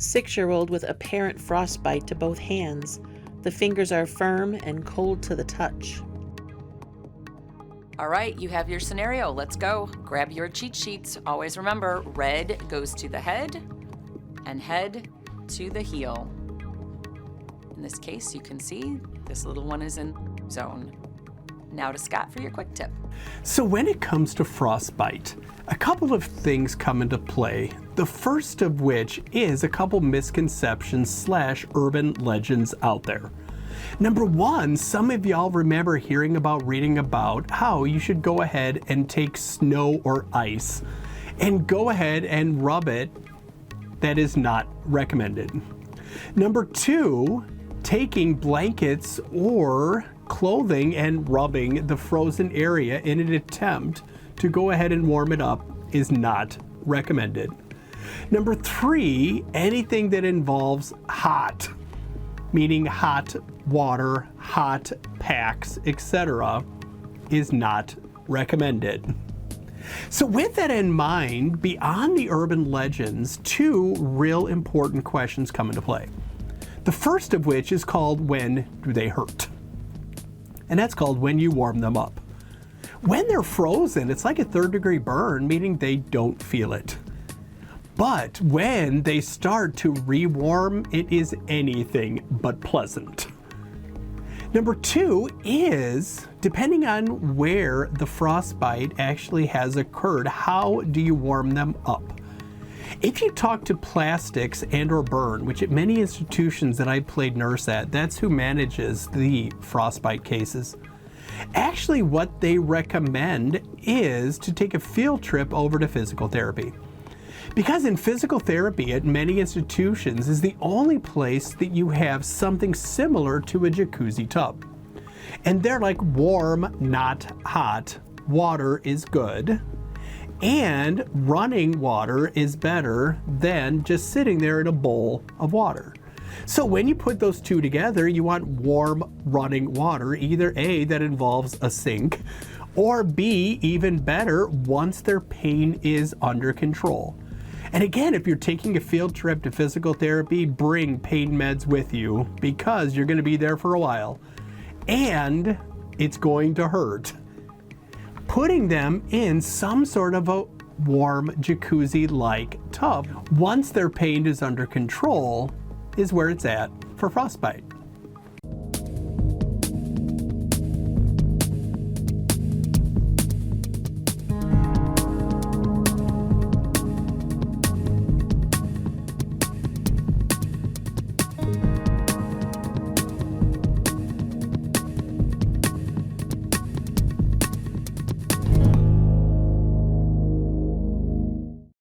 6-year-old with apparent frostbite to both hands. The fingers are firm and cold to the touch. All right, you have your scenario. Let's go. Grab your cheat sheets. Always remember, red goes to the head and head to the heel. In this case, you can see this little one is in zone. Now to Scott for your quick tip. So when it comes to frostbite, a couple of things come into play. The first of which is a couple misconceptions / urban legends out there. Number one, some of y'all remember reading about how you should go ahead and take snow or ice and go ahead and rub it. That is not recommended. Number two, taking blankets or clothing and rubbing the frozen area in an attempt to go ahead and warm it up is not recommended. Number three, anything that involves hot, meaning hot water, hot packs, etc., is not recommended. So with that in mind, beyond the urban legends, two real important questions come into play. The first of which is called, when do they hurt? And that's called when you warm them up. When they're frozen, it's like a 3rd-degree burn, meaning they don't feel it. But when they start to rewarm, it is anything but pleasant. Number two is, depending on where the frostbite actually has occurred, how do you warm them up? If you talk to plastics and/or burn, which at many institutions that I played nurse at, that's who manages the frostbite cases. Actually, what they recommend is to take a field trip over to physical therapy. Because in physical therapy at many institutions is the only place that you have something similar to a jacuzzi tub. And they're like warm, not hot. Water is good. And running water is better than just sitting there in a bowl of water. So when you put those two together, you want warm running water, either A, that involves a sink, or B, even better, once their pain is under control. And again, if you're taking a field trip to physical therapy, bring pain meds with you because you're going to be there for a while. And it's going to hurt. Putting them in some sort of a warm jacuzzi-like tub, once their pain is under control, is where it's at for frostbite.